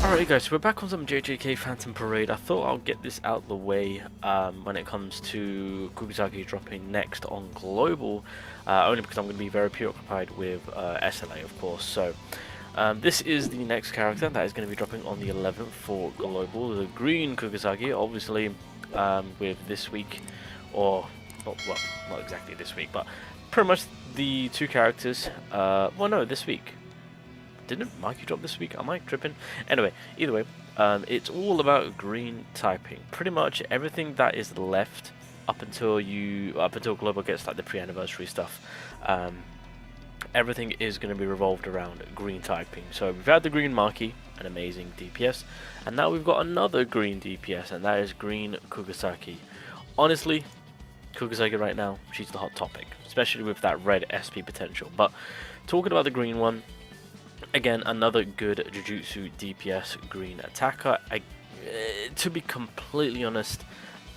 Alright guys, so we're back on some JJK Phantom Parade. I thought I'll get this out of the way when it comes to KUGASAKI dropping next on Global, only because I'm going to be very preoccupied with SLA, of course. So this is the next character that is going to be dropping on the 11th for Global, the green KUGASAKI, obviously with this week, or not exactly this week, but pretty much the two characters, well no, this week. Didn't Mikey drop this week? Am I tripping? Anyway, either way, it's all about green typing. Pretty much everything that is left up until Global gets like the pre-anniversary stuff. Everything is going to be revolved around green typing. So we've had the green Maki, an amazing DPS, and now we've got another green DPS, and that is green KUGASAKI. Honestly, KUGASAKI right now, she's the hot topic, especially with that red SP potential. But talking about the green one. Again, another good Jujutsu DPS green attacker. To be completely honest,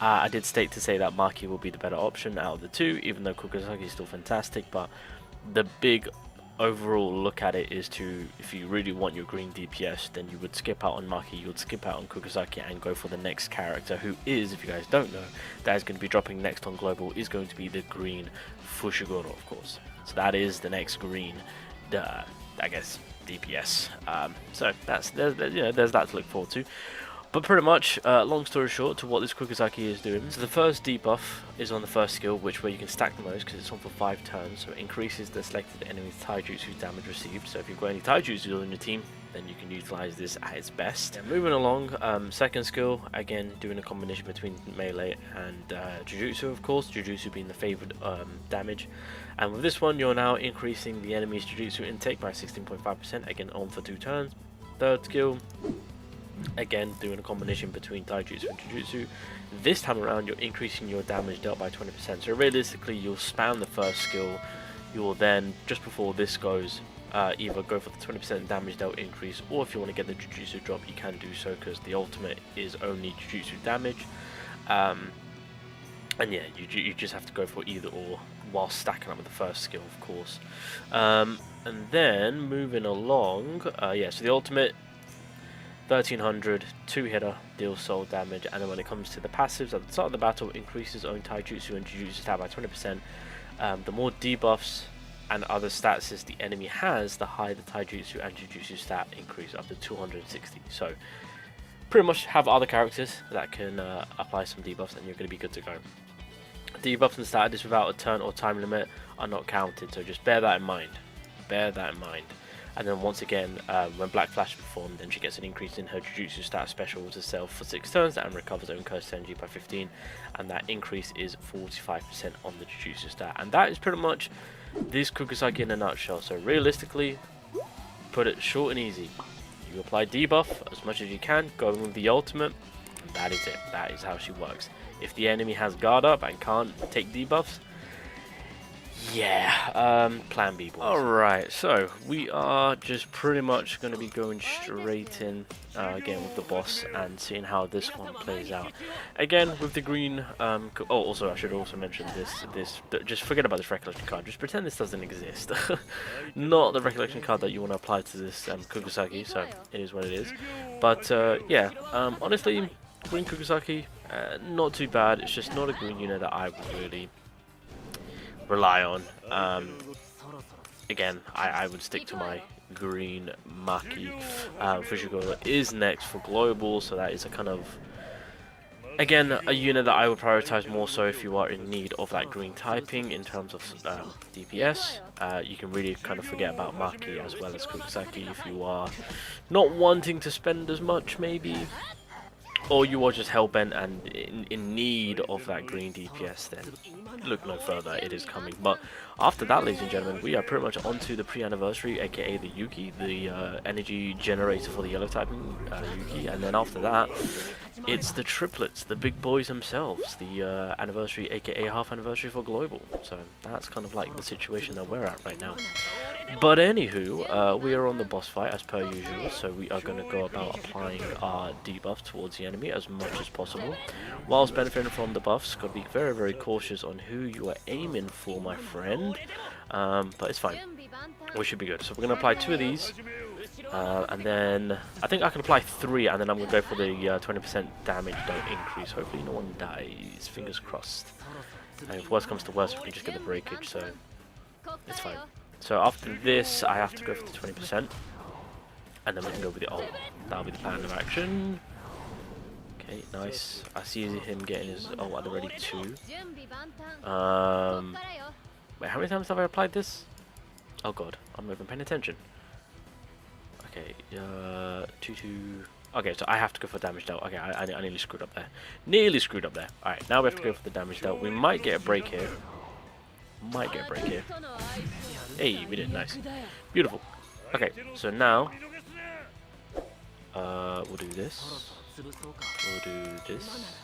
I did state to say that Maki will be the better option out of the two, even though KUGASAKI is still fantastic. But the big overall look at it is to, if you really want your green DPS, then you would skip out on Maki, you would skip out on KUGASAKI and go for the next character, who is, if you guys don't know, that is going to be dropping next on Global, is going to be the green Fushiguro, of course. So that is the next green, I guess, DPS. So there's that to look forward to. But pretty much, long story short, to what this KUGASAKI is doing. So the first debuff is on the first skill, which where you can stack the most because it's on for 5 turns. So it increases the selected enemy's taijutsu damage received. So if you've got any taijutsu on your team, then you can utilize this at its best. And moving along, second skill, again doing a combination between melee and Jujutsu, of course. Jujutsu being the favored damage. And with this one, you're now increasing the enemy's Jujutsu intake by 16.5%, again on for 2 turns. Third skill, again doing a combination between taijutsu and Jujutsu. This time around, you're increasing your damage dealt by 20%. So realistically, you'll spam the first skill. You will then, just before this goes, either go for the 20% damage dealt increase, or if you want to get the Jujutsu drop, you can do so because the ultimate is only Jujutsu damage. And yeah, you just have to go for either or while stacking up with the first skill, of course. And then moving along, yeah, so the ultimate 1300, 2-hitter, deals soul damage, and then when it comes to the passives, at the start of the battle, increases own taijutsu and Jujutsu stat by 20%. The more debuffs and other stats the enemy has, the higher the taijutsu and Jujutsu stat increase up to 260. So pretty much have other characters that can apply some debuffs and you're going to be good to go. Debuffs and status without a turn or time limit are not counted, so just bear that in mind. Bear that in mind. And then once again, when Black Flash is performed, then she gets an increase in her Jujutsu stat special to self for 6 turns and recovers own cursed energy by 15, and that increase is 45% on the Jujutsu stat. And that is pretty much this KUGASAKI in a nutshell. So realistically, put it short and easy. You apply debuff as much as you can, going with the ultimate, and that is it. That is how she works. If the enemy has guard up and can't take debuffs, yeah, plan B, boys. Alright, so we are just pretty much going to be going straight in again with the boss and seeing how this one plays out. Again, with the green, also I should also mention this, just forget about this recollection card, just pretend this doesn't exist. Not the recollection card that you want to apply to this KUGASAKI, so it is what it is. But yeah, honestly, green KUGASAKI, not too bad. It's just not a green unit that I would really rely on. Again, I would stick to my green Maki. Fushiguro is next for Global, so that is a kind of, again, a unit that I would prioritize more so if you are in need of that green typing in terms of DPS. You can really kind of forget about Maki as well as KUGASAKI if you are not wanting to spend as much, maybe. Or you are just hellbent and in need of that green DPS, then look no further, it is coming. But after that, ladies and gentlemen, we are pretty much onto the pre-anniversary, aka the Yuki, the energy generator for the yellow typing Yuki. And then after that, it's the triplets, the big boys themselves, the anniversary, aka half anniversary for Global. So that's kind of like the situation that we're at right now. But anywho, we are on the boss fight as per usual, so we are going to go about applying our debuff towards the enemy as much as possible. Whilst benefiting from the buffs, got to be very, very cautious on who you are aiming for, my friend. But it's fine. We should be good. So we're going to apply 2 of these. And then I think I can apply 3, and then I'm gonna go for the 20% damage don't increase. Hopefully no one dies. Fingers crossed. And if worst comes to worst, we can just get the breakage, so it's fine. So after this, I have to go for the 20%, and then we can go with the ult. That'll be the plan of action. Okay, nice. I see him getting his ult at the ready too. Wait, how many times have I applied this? Oh god, I'm not even paying attention. Okay, 2-2. Okay, so I have to go for damage dealt. Okay, I nearly screwed up there. Nearly screwed up there. Alright, now we have to go for the damage dealt. We might get a break here. Might get a break here. Hey, we did. Nice. Beautiful. Okay, so now we'll do this. We'll do this.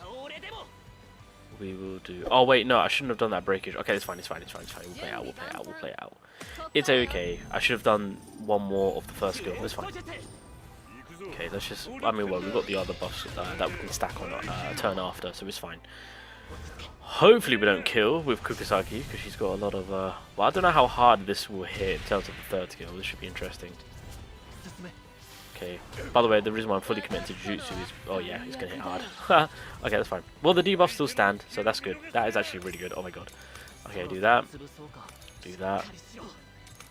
We will do... Oh wait, no, I shouldn't have done that breakage. Okay, it's fine, it's fine, it's fine, it's fine. We'll play it out, we'll play it out, we'll play it out. It's okay. I should have done one more of the first skill. It's fine. Okay, let's just... I mean, well, we've got the other buffs that we can stack on turn after, so it's fine. Hopefully we don't kill with KUGASAKI, because she's got a lot of... Well, I don't know how hard this will hit in terms of the third skill. This should be interesting. Okay. By the way, the reason why I'm fully committed to Jujtsu is... Oh yeah, he's going to hit hard. Okay, that's fine. Well, the debuffs still stand, so that's good. That is actually really good. Oh my god. Okay, do that. Do that.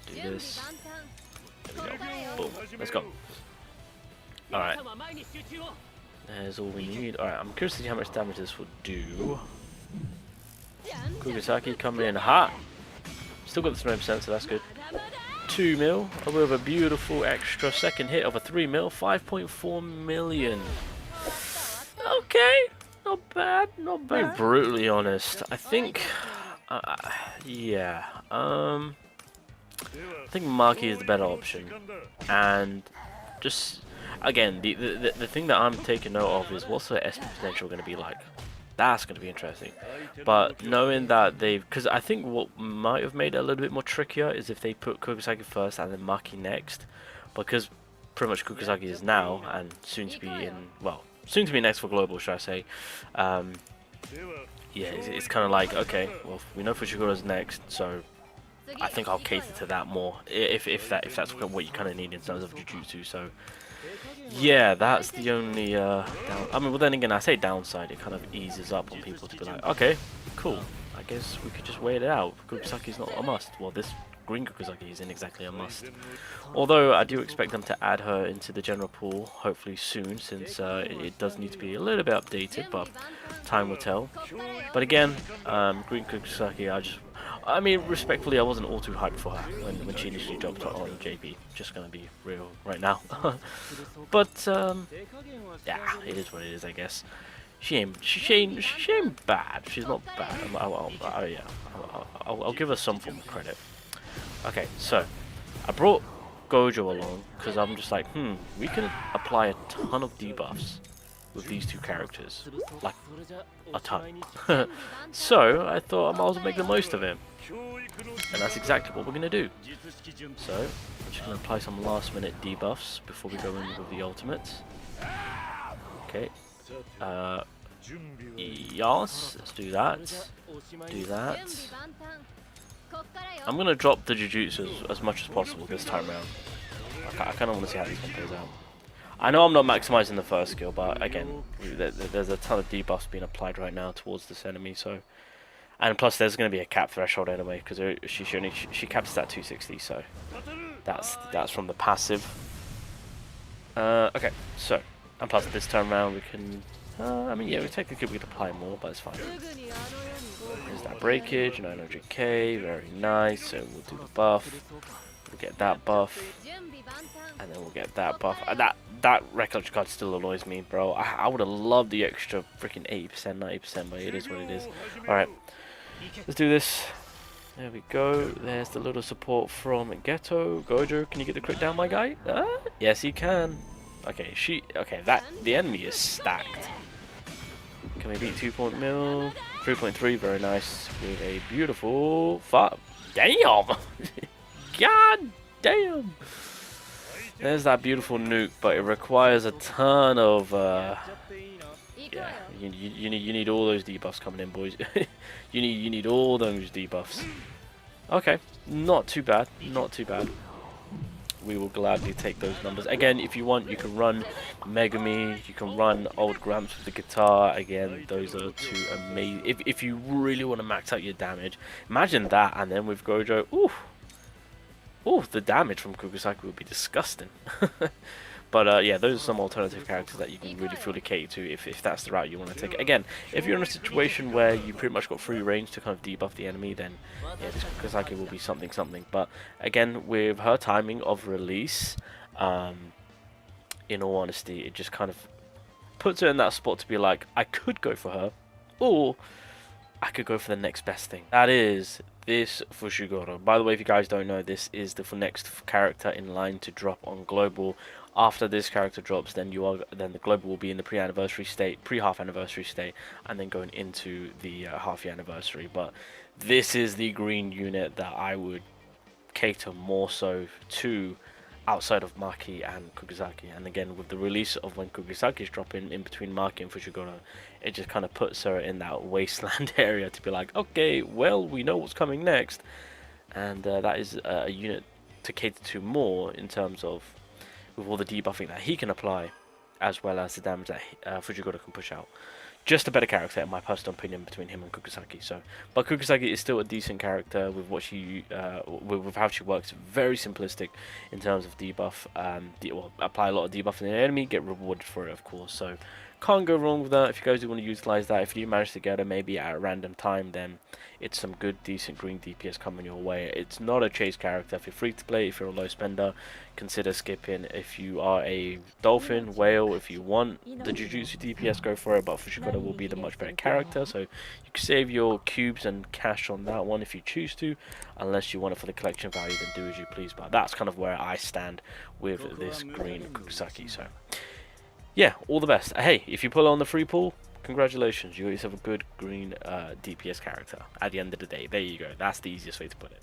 Do this. There we go. Boom. Let's go. Alright. There's all we need. Alright, I'm curious to see how much damage this will do. KUGASAKI coming in hot. Still got the 9%, so that's good. 2 mil with a beautiful extra second hit of a 3 mil. 5.4 million. Okay. Not bad. Not bad. Being brutally honest, I think... yeah. I think Maki is the better option. And just... Again, the thing that I'm taking note of is what's the SP potential going to be like. That's going to be interesting. But knowing that they've... Because I think what might have made it a little bit more trickier is if they put KUGASAKI first and then Maki next. Because pretty much KUGASAKI is now and soon to be in... Well, soon to be next for Global, should I say. Yeah, it's kind of like, okay, well, we know Fushigura's next, so... I think I'll cater to that more. If that's what you kind of need in terms of Jujutsu, so... Yeah, that's the only down. I mean, well, then again, I say downside, it kind of eases up on people to be like, okay, cool. I guess we could just wait it out. KUGASAKI's not a must. Well, this green KUGASAKI isn't exactly a must. Although I do expect them to add her into the general pool, hopefully soon, since it does need to be a little bit updated, but time will tell. But again, green KUGASAKI, I mean, respectfully, I wasn't all too hyped for her when she initially dropped on JB. Just gonna be real right now. But yeah, it is what it is, I guess. She ain't bad. She's not bad. I'll give her some form of credit. Okay, so I brought Gojo along because I'm just like, we can apply a ton of debuffs with these two characters, like a ton. So I thought I might as well make the most of him, and that's exactly what we're gonna do. So I'm just gonna apply some last minute debuffs before we go in with the ultimate. Okay. Yes, let's do that. Do that. I'm gonna drop the Jujutsu as much as possible this time around. I kind of want to see how this one plays out. I know I'm not maximizing the first skill, but again, there's a ton of debuffs being applied right now towards this enemy. So, and plus there's going to be a cap threshold anyway, because she caps at 260. So that's from the passive. Okay, so and plus this time around we can. I mean, yeah, we technically could apply more, but it's fine. There's that breakage, 900k, very nice. So we'll do the buff. We'll get that buff, and then we'll get that buff. That recollection card still annoys me, bro. I would have loved the extra freaking 80%, 90%, but it is what it is. Alright, let's do this. There we go. There's the little support from Ghetto. Gojo, can you get the crit down, my guy? Yes, he can. Okay, the enemy is stacked. Can we beat 2 mil? 3.3, very nice. With a beautiful... Damn! God damn! There's that beautiful nuke, but it requires a ton of yeah, you need all those debuffs coming in, boys. you need all those debuffs. Okay, not too bad, not too bad. we will gladly take those numbers. Again, if you want, you can run Megami, you can run Old Gramps with the guitar. Again, those are two amazing. If you really want to max out your damage, imagine that, and then with Gojo, ooh, the damage from Kugasaki would be disgusting. But yeah, those are some alternative characters that you can really fully cater to if that's the route you want to take. Again, if you're in a situation where you pretty much got free range to kind of debuff the enemy, then yeah, this Kugasaki will be something. But again, with her timing of release, in all honesty, it just kind of puts her in that spot to be like, I could go for her, or I could go for the next best thing. That is this Fushiguro. By the way, if you guys don't know, this is the next character in line to drop on global. After this character drops, then the global will be in the pre-half anniversary state, and then going into the half-year anniversary. But this is the green unit that I would cater more so to outside of Maki and Kugasaki. And again, with the release of when Kugasaki is dropping in between Maki and Fushiguro, it just kind of puts her in that wasteland area to be like, okay, well, we know what's coming next. And that is a unit to cater to more in terms of with all the debuffing that he can apply, as well as the damage that Fushiguro can push out. Just a better character, in my personal opinion, between him and Kugasaki. So, but Kugasaki is still a decent character with what she, with how she works. Very simplistic in terms of debuff. Well, apply a lot of debuff in the enemy, get rewarded for it, of course. So, can't go wrong with that. If you guys do want to utilize that, if you manage to get her maybe at a random time, then it's some good, decent green DPS coming your way. It's not a chase character. If you're free to play, if you're a low spender, consider skipping. If you are a dolphin, whale, if you want the Jujutsu DPS, go for it. But Fushiguro will be the much better character, so you can save your cubes and cash on that one if you choose to. Unless you want it for the collection value, then do as you please. But that's kind of where I stand with this green Kugasaki. So yeah, all the best. Hey, if you pull on the free pull, congratulations, you got yourself a good green DPS character at the end of the day. There you go. That's the easiest way to put it.